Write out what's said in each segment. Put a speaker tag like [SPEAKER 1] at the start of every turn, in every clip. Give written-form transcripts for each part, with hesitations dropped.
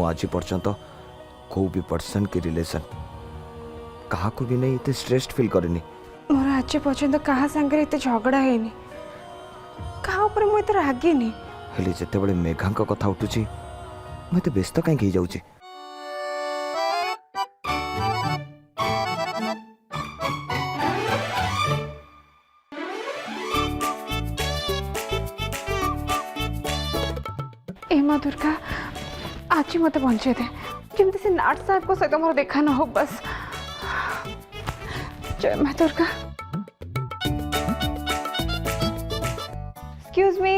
[SPEAKER 1] आज पर्यंत को भी पर्सन की रिलेशन कहा को भी नहीं इतने स्ट्रेस्ड फील करनी
[SPEAKER 2] मोर आज पर्यंत कहा संगे एत झगड़ा है कहा ऊपर मुझे रागिनी
[SPEAKER 1] हेले जिते बड़े मेघा कथा उठुची मत व्यस्त कहीं जाऊँ
[SPEAKER 2] ए माँ दुर्गा आज मत बंचे दे जमती से नाट साहब को सहित मोर देखा न हो बस। जय माँ दुर्गा। एक्सक्यूज मी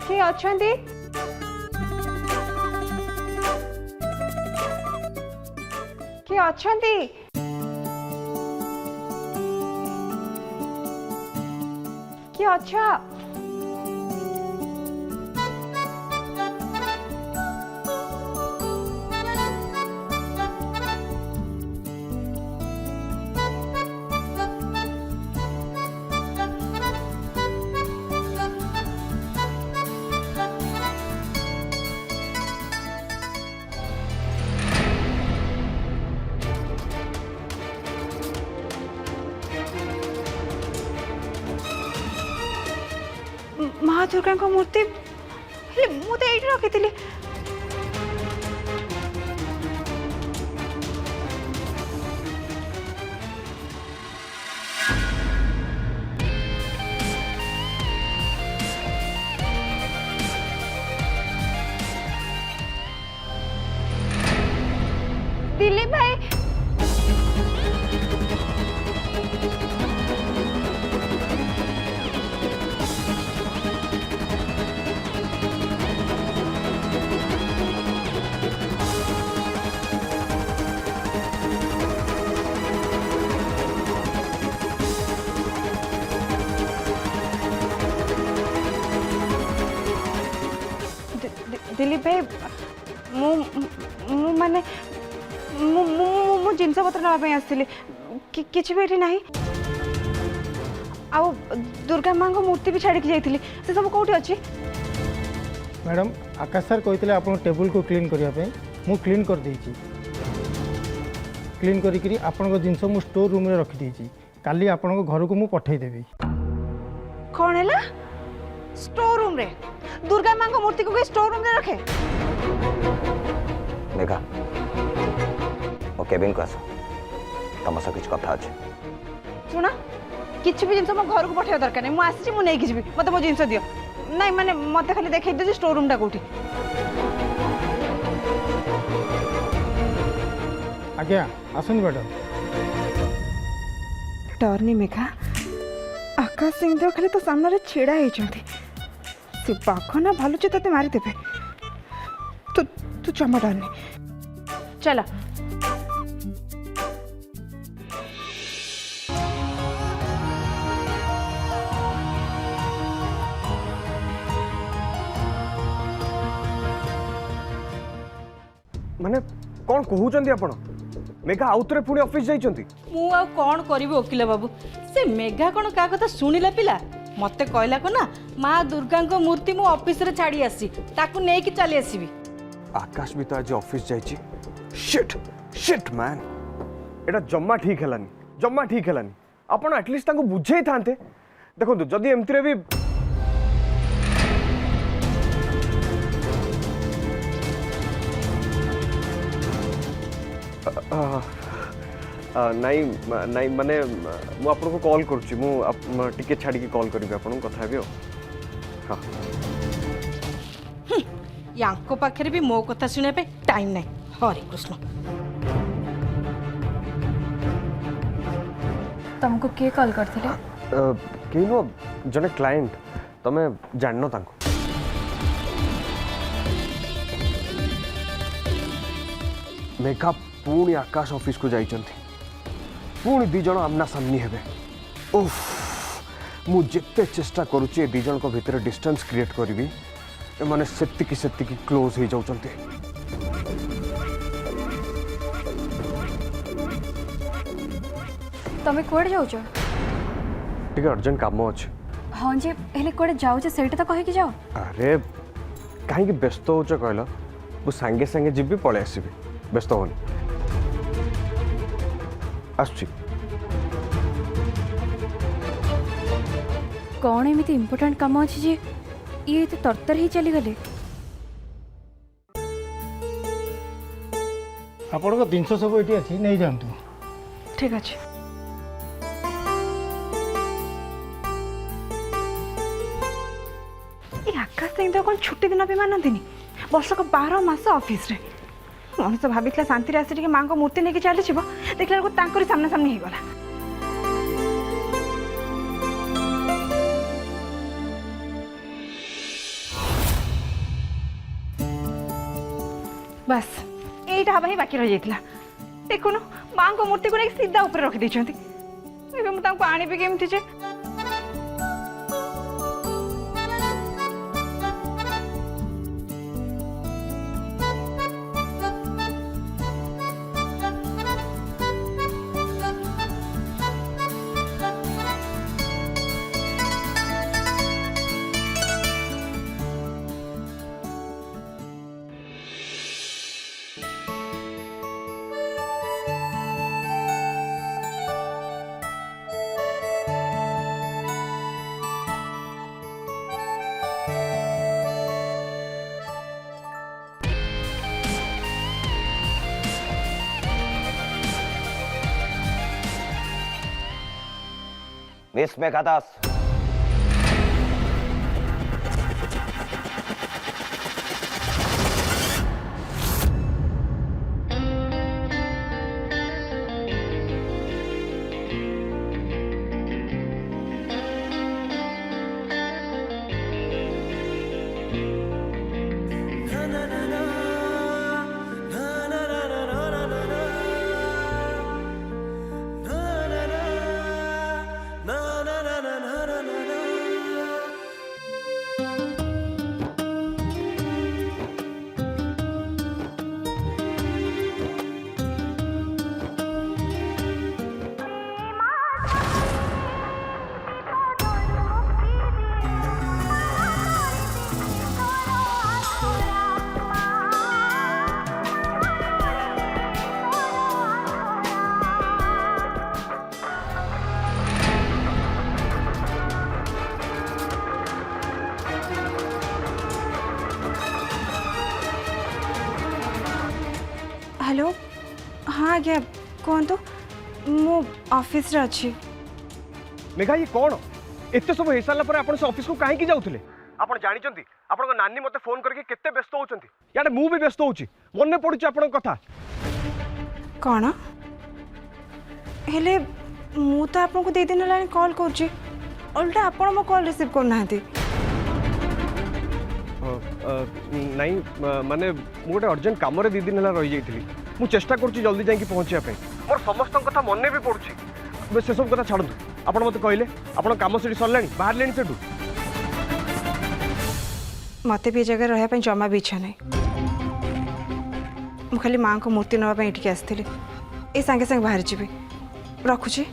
[SPEAKER 2] के अच्छी के अच्छी के अच्छा माँ दुर्गा को मूर्ति मुझे ये रखी दिलीप भाई दिलीप भाई माने जिनस पत्र नापी आसती कि भी ना आ दुर्गा माँ को मूर्ति भी छाड़ी जाइए से सब कौटी अच्छी
[SPEAKER 3] मैडम आकाश सर कहते आप टेबुल को क्लीन करने मु क्लीन कर देइछि क्लीन करी आपण जिनस मु स्टोर रूम रे रखी देइछि काली आपण घर को मु पठै देबी
[SPEAKER 2] कौन है स्टोर रूम रे दुर्गा माँ को मूर्ति को स्टोर रूम रे रखे
[SPEAKER 1] मेघा मो केबिन को आस तुम सब किछ कथा अछि
[SPEAKER 2] सुना किसी भी जिनस मो घर को पठाइबा दरकार नहीं मुझे मुझे नहीं जीवी मत मो जिनस दियो नहीं माने मत खाली देखै दे स्टोर रूम टा कोठी
[SPEAKER 3] आज्ञा आसुन मैडम
[SPEAKER 2] डरनी मेघा आकाश सिंह देव खाली तो सामने छेड़ा होती से बाघ ना भालू ते मारिदेवे तू तू जमा डरनी चला
[SPEAKER 4] माने कौन कहउचंदी आपण मेघा आउतरे पुणी ऑफिस जाइचंती
[SPEAKER 5] मु आ कौन करिवो वकील बाबू से मेघा कौन का कथा सुनिला पिला मते कहला को ना माँ दुर्गा को मूर्ति मु ऑफिस रे छाड़ी आसी ताकू नै कि चली आसीबी
[SPEAKER 4] आकाश भी तो आज ऑफिस जाइची शिट शिट मैन एटा जम्मा ठीक हेलानी आपण एटलीस्ट तांको बुझेई थांते देखो जदी एमती भी नहीं नहीं माने मु आपको कॉल करूची मु टिके छाड़ी के कॉल करी आपन कथा हेबी हां
[SPEAKER 5] यांको पाखरे भी मो कथा सुने पे टाइम नहीं हरे कृष्ण
[SPEAKER 2] तुमको के कॉल करथिले
[SPEAKER 4] के नो जने क्लाइंट तमे जाननो तांको मेघा पुणी आकाश ऑफिस को जाइचंती पुणी दी जण आमना सामनी हेबे उफ मु जेते चेष्टा करूची दी जण को भीतर डिस्टेंस क्रिएट करबी माने सेत्तिकी क्लोज हो जाउचंती
[SPEAKER 6] तमे कोड़े जाउछ
[SPEAKER 4] ठीक अर्जेंट काम अछि
[SPEAKER 6] हां जे हेले कोड़े जाउछ सेटा तो कहि कि जाओ
[SPEAKER 4] अरे काहे कि व्यस्त होछ कहलो मु सांगे सांगे जीबी पळे आसीबी व्यस्त होनी आसुची
[SPEAKER 6] कौन एमती इम्पोर्टाट काम अच्छी जे ये तो तरतर ही चली गले।
[SPEAKER 3] ଆପଣଙ୍କ ଜିନିଷ ସବୁ ଏଠି ଅଛି ନେଇଯାଆନ୍ତୁ।
[SPEAKER 2] ଠିକ୍ ଅଛି। ଏ ଆକାଶ ସିଂ ତ କ'ଣ ଛୁଟି ଦିନ ବି ମାନନ୍ତିନି। ବର୍ଷକ 12 ମାସ ଅଫିସରେ ମଣିଷ ଭାବିଥିଲା ଶାନ୍ତିରେ ଆସି ଟିକେ ମାଙ୍କ ମୂର୍ତ୍ତି ନେଇକି ଚାଲିଯିବ, ଦେଖିଲା ବେଳକୁ ତାଙ୍କରି ସାମ୍ନା ସାମ୍ନି ହେଇଗଲା। ବାସ୍ এইটা হবা ହିଁ ବାକି ରହିଯାଇଥିଲା। ଦେଖୁନ ମାଙ୍କ ମୂର୍ତ୍ତିକୁ ନେଇକି ସିଧା ଉପରେ ରଖିଦେଇଛନ୍ତି। ଏବେ ମୁଁ ତାଙ୍କୁ ଆଣିବି କେମିତି ଯେ?
[SPEAKER 1] मिस मेघा दास, हेलो हाँ आज्ञा कहतु मु ऑफिस रे अच्छी।
[SPEAKER 4] मेघा ये कौन एत सब हो सारा आप ऑफिस को कहीं जाऊे आप जानते आप नानी मत फोन करके केते व्यस्त होती याडे मु भी व्यस्त होची मन पड़ुची आप कथा
[SPEAKER 2] कौन हेले मु तो आपको 2 दिन है कॉल करुच्ची उल्टा आप मो कॉल रिसीव करना।
[SPEAKER 4] नहीं माने मु गोटे अर्जेंट काम 2 दिन है रही जाइए मु चेष्टा करुच्ची जल्दी जाकि पहुँचापी मोर समस्त कथा मन भी पड़ुची से सब कथा छाड़ू आप मत कहले आप कम से सरला बाहर ले से
[SPEAKER 2] मत भी जगह रहा जमा भी इच्छा ना मु खाली माँ को मूर्ति नापी ये आसती ये सांगे सांगे बाहर जी रखुची।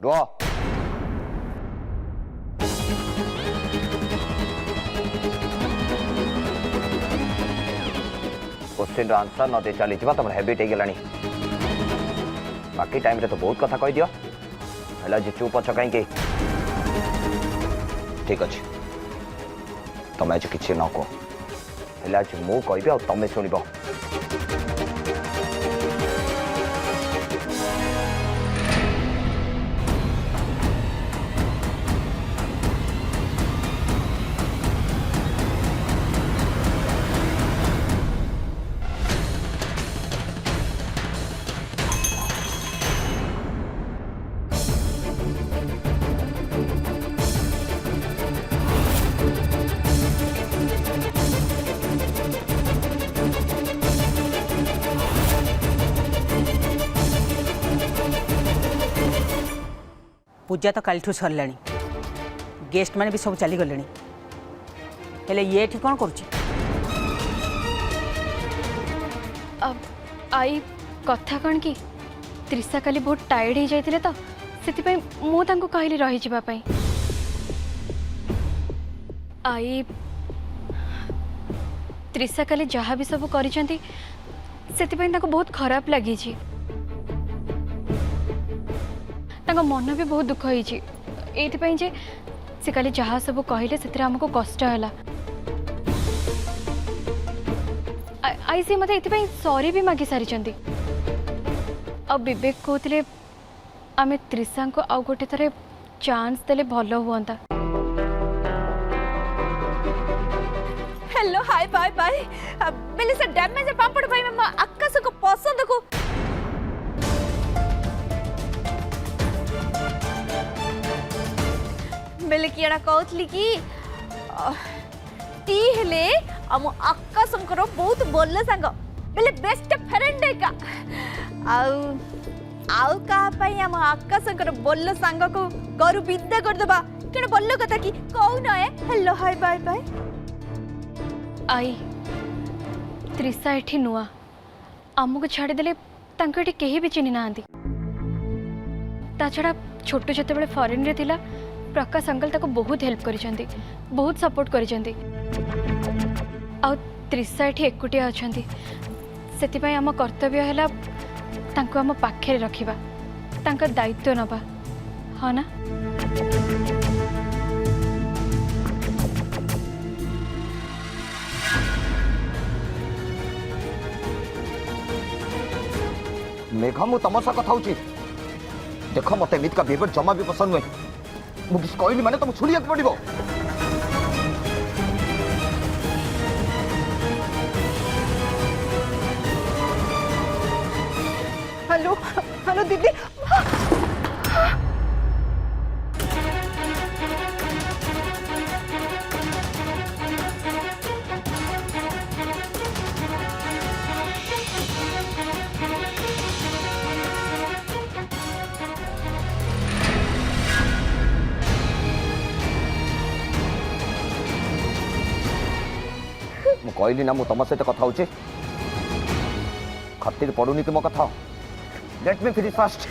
[SPEAKER 1] रुआ क्वेश्चन आंसर न दे चली तुम हैबिट हो बाकी टाइम रे तो बहुत कथा कह दियो है जी चुप अच कहीं ठीक अच्छे तुम आज किसी न कह है आज मु कह तुम शुण
[SPEAKER 5] पूजा तो कालीठू सरला गेस्ट मैंने भी सब चलीगले हेले ये एठी कौन करुच्ची
[SPEAKER 6] अब आई कथा कौन कि त्रिशा काली बहुत टायर्ड हो जाते तो से मु कहली रही जावाई आई त्रिशा काली जहाँ भी सब करिसेंती बहुत खराब लगी मन भी बहुत दुख होती जे से काली जहाँ सब कहले से आमको कष्ट है आई सी मत ये सॉरी भी मागी सारी अब विवेक कहते आम त्रिशा को आउ गोटे थरे चांस देले भल हुआ।
[SPEAKER 7] हेलो हाय बाय बाय बेले से डैमेज पापड़ भाई मैं आकाश को पसंद को बेले किड़ा कहतली कि ती हेले हम आकाशंकर बहुत बोल सांग बेले बेस्ट फ्रेंड का आउ कहा पाई हम आकाशंकर बोल सांग को गरु विदा कर देबा केड़ बोल कथा कि कहू न हेलो हाय बाय बाय
[SPEAKER 6] आई त्रिशा एठी नुआ आमको छाड़देले कहीं भी चिन्ह ना ता छड़ा छोटू जो फॉरेन रे थिला प्रकाश अंकल ताको बहुत हेल्प करिसेंती बहुत सपोर्ट करिसेंती आ त्रिशा एठी एकुटिया अछंती सेति आम कर्तव्य है तांको आम पाखे रखिबा तांका दायित्व नबा हाँ ना
[SPEAKER 1] मेघा मु तम सा कथा होची देख मत एमित का बिहेवियर जमा भी पसंद नुहे मुझे कहली माने तुम छुड़िया पड़ो
[SPEAKER 2] हेलो हेलो दीदी
[SPEAKER 1] कहली ना मु तुम सहित कथा होची खातिर पड़ुनी कि मो कथा लेट मी फिनिश फास्ट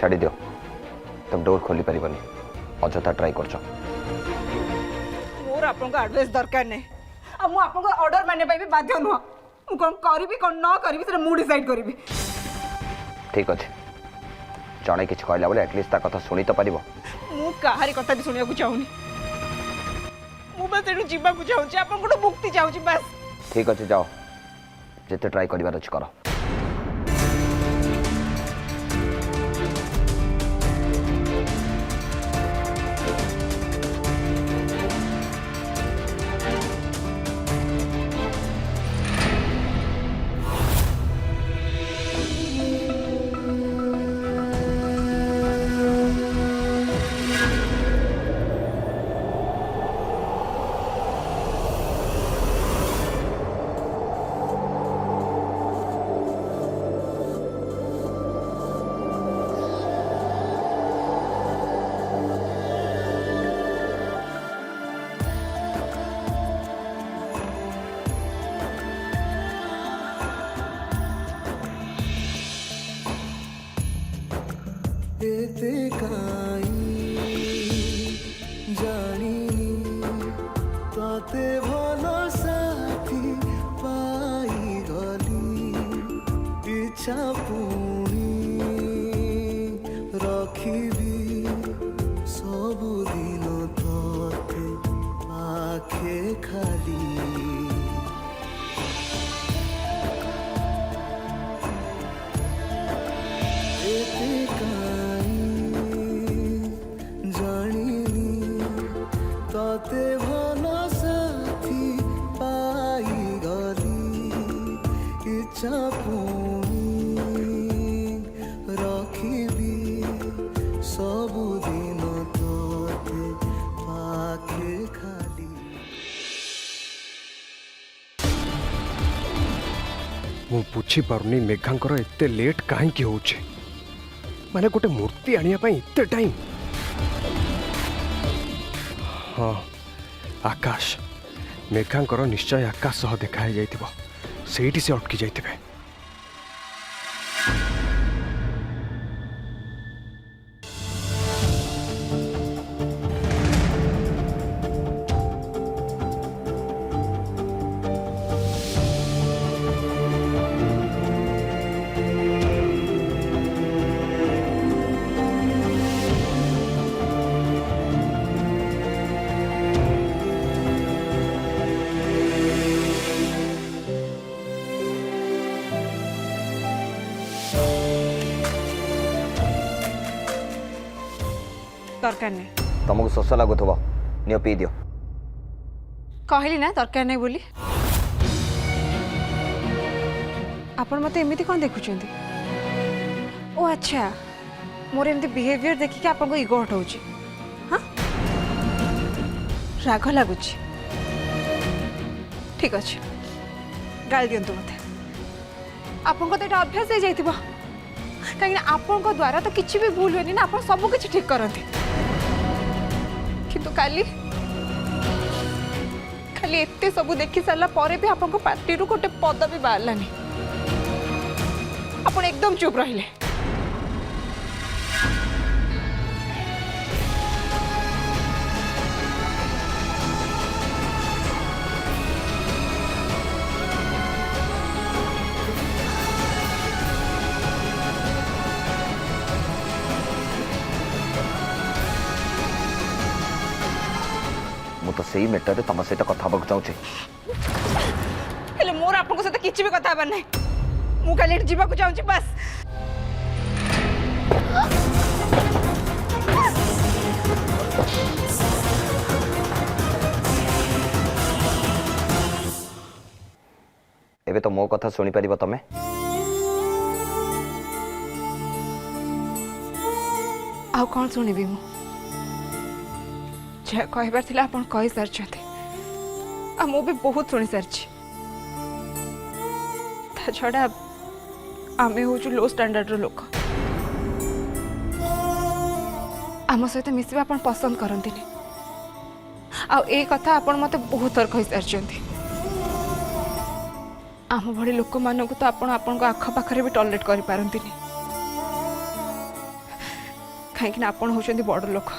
[SPEAKER 1] छाड़ी दियो तुम डोर खोली पारिबनी अजथा ट्राई करछ
[SPEAKER 2] मोर आपन को एडवाइस दरकार नै आ मु आपन को ऑर्डर माने पाई भी बाध्य न मु कोन करबी कोन न करबी से मु डिसाइड करबी
[SPEAKER 1] ठीक अछि जणे किछ कहला बोले एटलीस्ट ता कथा सुनी तो पारिबो
[SPEAKER 2] मु काहारी कथा भी सुनिया को चाहुनी मु बस एडु जीवा को चाहू छी आपन को मुक्ति चाहू छी बस
[SPEAKER 1] ठीक अछि जाओ जेते ट्राई करिवार अछि करो
[SPEAKER 8] तते भल साथी पाई गली इच्छा पुणी रखिबी सबुदिन तते पाखे खाली एते काई जानिनी तते भल साथी पाई गली इच्छा पुणी रखिबी सबुदिन तते पाखे खाली
[SPEAKER 4] ମୁଁ ବୁଝିପାରୁନି ମେଘାଙ୍କର ଏତେ ଲେଟ୍ କାହିଁକି ହେଉଛି ମାନେ ଗୋଟେ ମୂର୍ତ୍ତି ଆଣିବା ପାଇଁ ଏତେ ଟାଇମ୍ ହଁ ଆକାଶ ମେଘାଙ୍କର ନିଶ୍ଚୟ ଆକାଶ ସହ ଦେଖା ହେଇଯାଇଥିବ ସେଇଠି ସେ ଅଟକି ଯାଇଥିବେ
[SPEAKER 2] दरकार नहीं
[SPEAKER 1] तुमको शोष लगुव नियो पी दियो
[SPEAKER 2] कहली ना दरकार नहीं बोली आपण मत एमती कौन देखुं ओ अच्छा मोर एमती बिहेवियर देखिक आपको इगो हटाऊँ हाँ राग लगुच ठीक अच्छे गाली दिंतु मत आपन तो यहाँ अभ्यास हो जाइए कहीं आपण द्वारा तो किसी भी भूल हुए ना आप सब किसी ठीक करते किंतु काली खाली एते सब देखी सारा पर भी आपन पार्टी रू गोटे पद भी बाहरलानी आप एकदम चुप रहिले
[SPEAKER 1] मु तो सही मैटर तुम सहित कथा हाँ चाहूँ
[SPEAKER 2] हेले मोर आपन सहित किसी भी कथा ना मु खाली जीवा चाहूँ बस
[SPEAKER 1] एबे तो मो कथा शुणी पारिबो तमे
[SPEAKER 2] आउ कौन शुणिबी मु जहाँ कहबार थिला आपन कहि सारछते आ मु भी बहुत शुणी सारछि ता छड़ा आमे हो लो स्टैंडर्ड रो लोक आम सहित मिसवा आपन पसंद करंतिनी आ ए कथा आपन मते बहुत थर कहि सारछंती आम भली लोक मानक तो आपन आपन आख पाखरे भी टॉलरेट करि पारंतिनी कहीं आपन होचंदी बड़ लोक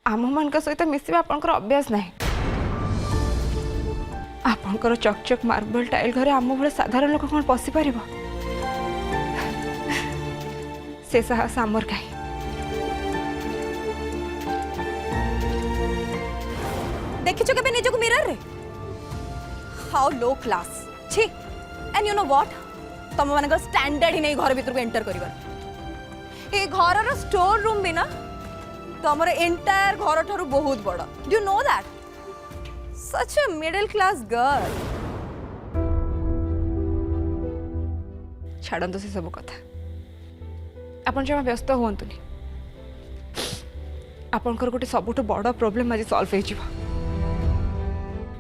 [SPEAKER 2] आम मान सहित मिसवा आपनकर अभ्यास नहीं आपनकर चकचक मार्बल टाइल घरे आम भले साधारण लोक कौन पशि पार से साहस आमर कहीं
[SPEAKER 7] देखिছো केबे निजको मिरर रे हाउ लो क्लास छी एंड यू नो व्हाट तुम मानकर स्टैंडर्ड ही नहीं घर भीतर को एंटर करिवर ए घर रो स्टोर रूम भी ना तुमर एंटायर घर ठारू बहुत बड़ do you know that such a middle class girl
[SPEAKER 2] छाड़ो से सब कथा आपन जमा व्यस्त हुंतुनी आपनकर गोटे सबुठ बड़ प्रॉब्लम आज सॉल्व हो जिवो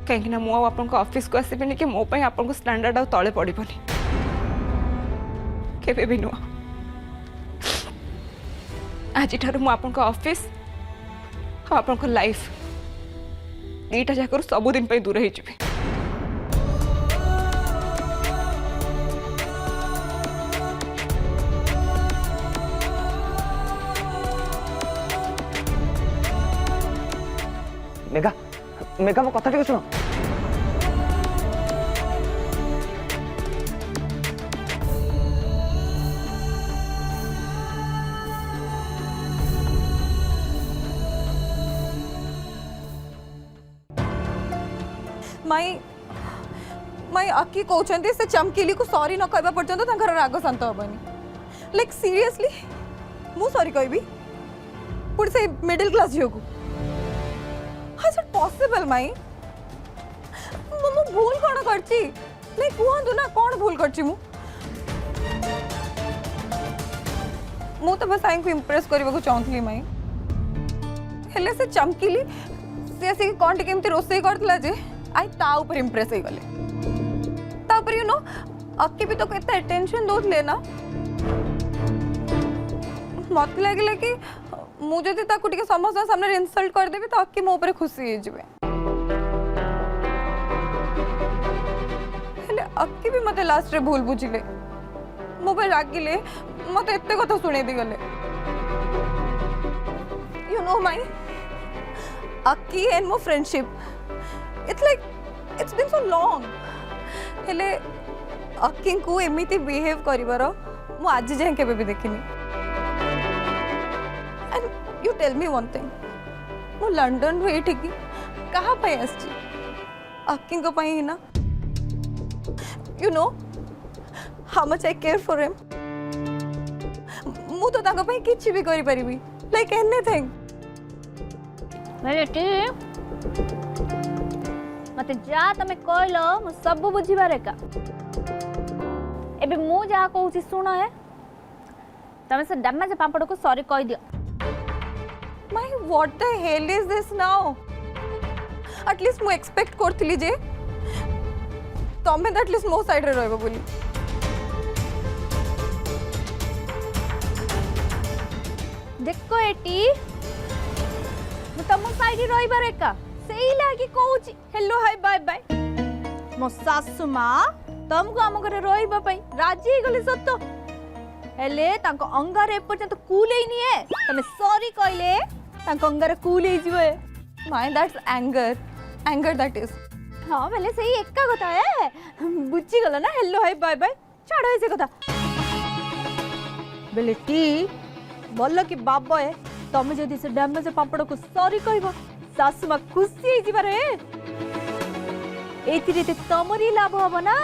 [SPEAKER 2] कहीं ना मु आपन को ऑफिस को आसीबिनी कि मो पई आपन को स्टैंडर्ड आ तळे पड़िबनी केबे भी नुआ आज ठारू मु आपन को ऑफिस आपन को लाइफ एटा जाकर सब दिन पे दूर हो जिबे
[SPEAKER 1] मेघा मेघा मो कथा टिके सुनो
[SPEAKER 7] माई माई अक्की कहते से चमकीली को सॉरी न कहवा पर्यंत तांकर राग शांत हेनी लाइक सीरियसली मु सॉरी कहबी पुणी से मिडिल क्लास झील को हाउ इज इट पॉसिबल माई मु भूल कौन करची नहीं कहतु ना कौन भूल करची मु तो बस आई को इम्प्रेस करने को चाहूली माई हेले से चमकीली से आसिक कौन टी रोसे करथिला जे आई ता ऊपर इम्प्रेस हो गले तापर यू नो अक्की भी तो केते अटेंशन दोले ना मत लगे कि मु जदि ताकू टिके समस्त सामने इनसल्ट कर देबी तो अक्की मो ऊपर खुशी हो जिवे हेले अक्की भी मते लास्ट रे भूल बुझिले मो पे रागिले मते एते कथा सुने दी गले you know my Akki and मो friendship It's like it's been so long. हेले अक्की को एमिति बिहेव करिवार मु आज जाए केबे भी देखिनी and you tell me one thing मु लंदन रो एठी की कहा पे आछि अक्की को पई ना you know how much I care for him मु तो ताको पई किछि भी करि परिबी लाइक एनीथिंग
[SPEAKER 6] बेटी मते जा तमे कहलो मु सब बुझिबारे का एबे मु जा कहूची सुनो है तमे से डैमेज पापड़ को सॉरी कह दियो
[SPEAKER 7] my what the hell is this now at least मु एक्सपेक्ट करथली जे तमे द एटलीस्ट मो साइड रे रहबो बोली
[SPEAKER 6] देखो एटी मु तम साइड रे रहबारे का सेही लागी कहूची हेलो हाय बाय बाय मो सासु मां तुमको आम घरे रहिबा पई राजी गले सत्तो हेले तांको अंगारे एपर्यंत कूल ही नहीं है तमे सॉरी कहले तांको अंगारे कूल ही जिवे
[SPEAKER 7] माय दैट्स एंगर दैट इज
[SPEAKER 6] हां बेले सही एका कथा है बुझी गला ना हेलो हाय बाय बाय छाड़ो ऐसे कथा बेले टी बोल कि बाबा है तमे जदी से डैमेज पापड़ को सॉरी कहबो सासु मां खुशी ही जिबारे एतिरे ते तमरी लाभ हबो ना